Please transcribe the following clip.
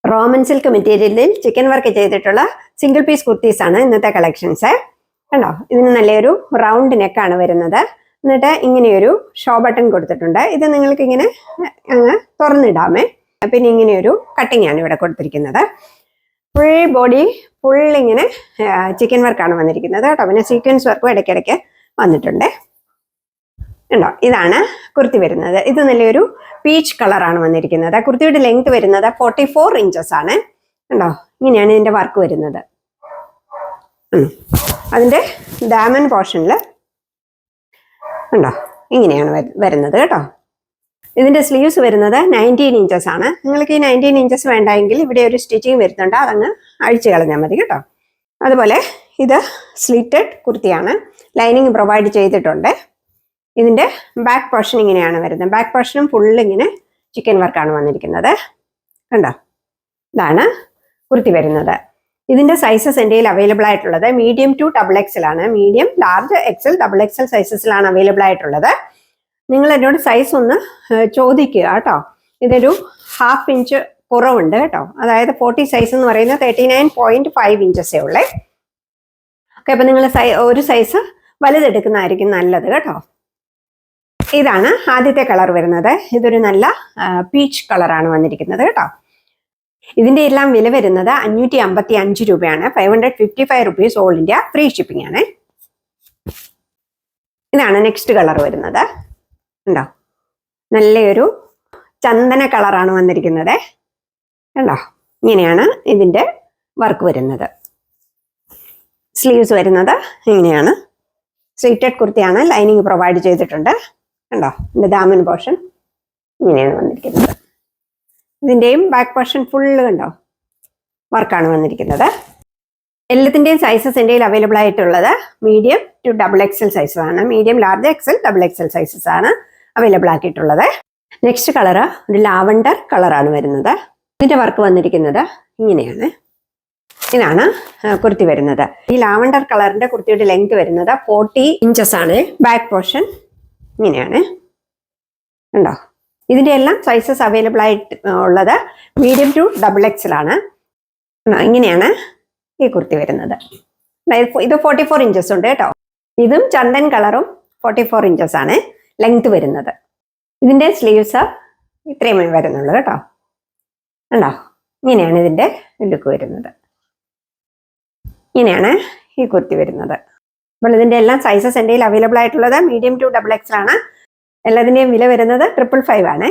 Roman silk മെറ്റീരിയലിൽ chicken work ചെയ്തിട്ടുള്ള single piece kurtis ആണ് ഇന്നത്തെ കളക്ഷൻസ്. കണ്ടോ, ഇതിന് നല്ലൊരു റൗണ്ട് നെക്കാണ് വരുന്നത്. എന്നിട്ട് ഇങ്ങനെയൊരു ഷോ ബട്ടൺ കൊടുത്തിട്ടുണ്ട്. ഇത് നിങ്ങൾക്ക് ഇങ്ങനെ അങ്ങ് തുറന്നിടാമേ. പിന്നെ ഇങ്ങനെയൊരു കട്ടിങ് ആണ് ഇവിടെ കൊടുത്തിരിക്കുന്നത്. ഫുൾ ബോഡി ഫുൾ ഇങ്ങനെ ചിക്കൻ വർക്കാണ് വന്നിരിക്കുന്നത് കേട്ടോ. പിന്നെ സീക്വൻസ് വർക്കും ഇടയ്ക്കിടയ്ക്ക് വന്നിട്ടുണ്ട്. ഉണ്ടോ, ഇതാണ് കുർത്തി വരുന്നത്. ഇത് നല്ലൊരു പീച്ച് കളറാണ് വന്നിരിക്കുന്നത്. കുർത്തിയുടെ ലെങ്ത് വരുന്നത് 44 ഇഞ്ചസ് ആണ്. ഉണ്ടോ, ഇങ്ങനെയാണ് ഇതിന്റെ വർക്ക് വരുന്നത്. അതിന്റെ ദാമൻ പോർഷനിൽ ഉണ്ടോ, ഇങ്ങനെയാണ് വരുന്നത് കേട്ടോ. ഇതിന്റെ സ്ലീവ്സ് വരുന്നത് 19 ഇഞ്ചസ് ആണ്. നിങ്ങൾക്ക് ഈ 19 ഇഞ്ചസ് വേണ്ടെങ്കിൽ ഇവിടെ ഒരു സ്റ്റിച്ചിങ് വരുന്നുണ്ട്, അതങ്ങ് അഴിച്ചു കളഞ്ഞാൽ മതി കേട്ടോ. അതുപോലെ ഇത് സ്ലിറ്റഡ് കുർത്തിയാണ്, ലൈനിങ് പ്രൊവൈഡ് ചെയ്തിട്ടുണ്ട്. ഇതിന്റെ ബാക്ക് പോർഷൻ ഇങ്ങനെയാണ് വരുന്നത്. ബാക്ക് പോർഷനും ഫുള്ള് ഇങ്ങനെ ചിക്കൻ വർക്കാണ് വന്നിരിക്കുന്നത്. കണ്ടോ, ഇതാണ് കുർത്തി വരുന്നത്. ഇതിന്റെ സൈസസ് എൻ്റെ കയ്യിൽ അവൈലബിൾ ആയിട്ടുള്ളത് മീഡിയം ടു XXL ആണ്. മീഡിയം, ലാർജ്, XL, XXL സൈസസിലാണ് അവൈലബിൾ ആയിട്ടുള്ളത്. നിങ്ങൾ എന്നോട് സൈസ് ഒന്ന് ചോദിക്കുക കേട്ടോ. ഇതൊരു 1/2 ഇഞ്ച് കുറവുണ്ട് കേട്ടോ. അതായത് 40 സൈസ് എന്ന് പറയുന്നത് 39.5 ഇഞ്ചസേ ഉള്ളേ. ഓക്കെ, അപ്പൊ നിങ്ങൾ ഒരു സൈസ് വലുതെടുക്കുന്നതായിരിക്കും നല്ലത് കേട്ടോ. ഇതാണ് ആദ്യത്തെ കളർ വരുന്നത്. ഇതൊരു നല്ല പീച്ച് കളറാണ് വന്നിരിക്കുന്നത് കേട്ടോ. ഇതിന്റെ എല്ലാം വില വരുന്നത് 555 രൂപയാണ്. 555 rupees all India free shipping ആണ്. ഇതാണ് നെക്സ്റ്റ് കളർ വരുന്നത്. ഉണ്ടോ, നല്ലൊരു ചന്ദന കളറാണ് വന്നിരിക്കുന്നത്. കണ്ടോ, ഇങ്ങനെയാണ് ഇതിന്റെ വർക്ക് വരുന്നത്. സ്ലീവ്സ് വരുന്നത് ഇങ്ങനെയാണ്. സ്ട്രെയിറ്റഡ് കുർത്തിയാണ്, ലൈനിങ് പ്രൊവൈഡ് ചെയ്തിട്ടുണ്ട്. കണ്ടോ, ഇതിന്റെ ദാമൻ പോർഷൻ ഇങ്ങനെയാണ് വന്നിരിക്കുന്നത്. ഇതിന്റെയും ബാക്ക് പോർഷൻ ഫുള്ള് കണ്ടോ വർക്കാണ് വന്നിരിക്കുന്നത്. എല്ലാത്തിന്റെയും സൈസസ് എൻ്റെ കയ്യിൽ അവൈലബിൾ ആയിട്ടുള്ളത് മീഡിയം ടു XXL സൈസസ് ആണ്. Medium, large, XL, XXL sizes ആണ് അവൈലബിൾ ആക്കിയിട്ടുള്ളത്. നെക്സ്റ്റ് കളറ് ഒരു ലാവണ്ടർ കളറാണ് വരുന്നത്. ഇതിന്റെ വർക്ക് വന്നിരിക്കുന്നത് ഇങ്ങനെയാണ്. ഇതാണ് കുർത്തി വരുന്നത്. ഈ ലാവണ്ടർ കളറിന്റെ കുർത്തിയുടെ ലെങ്ത് വരുന്നത് 40 ഇഞ്ചസ് ആണ്. ബാക്ക് പോർഷൻ ഇങ്ങനെയാണ്. ഉണ്ടോ, ഇതിന്റെ എല്ലാം സൈസസ് അവൈലബിൾ ആയിട്ട് ഉള്ളത് മീഡിയം ടു XXL ആണ്. ഇങ്ങനെയാണ് ഈ കുർത്തി വരുന്നത്. ഇത് 44 ഇഞ്ചസ് ഉണ്ട് കേട്ടോ. ഇതും ചന്ദൻ കളറും 44 ഇഞ്ചസ് ആണ് ലെങ്ത് വരുന്നത്. ഇതിന്റെ സ്ലീവ്സ് ഇത്രയും വരുന്നുള്ളൂ കേട്ടോ. ഉണ്ടോ, ഇങ്ങനെയാണ് ഇതിന്റെ ലുക്ക് വരുന്നത്. ഇങ്ങനെയാണ് ഈ കുർത്തി വരുന്നത്. അപ്പോൾ ഇതിന്റെ എല്ലാം സൈസസ് എൻ്റെ കയ്യിൽ അവൈലബിൾ ആയിട്ടുള്ളത് മീഡിയം ടു XXL ആണ്. എല്ലാത്തിൻ്റെയും വില വരുന്നത് 555 ആണ്.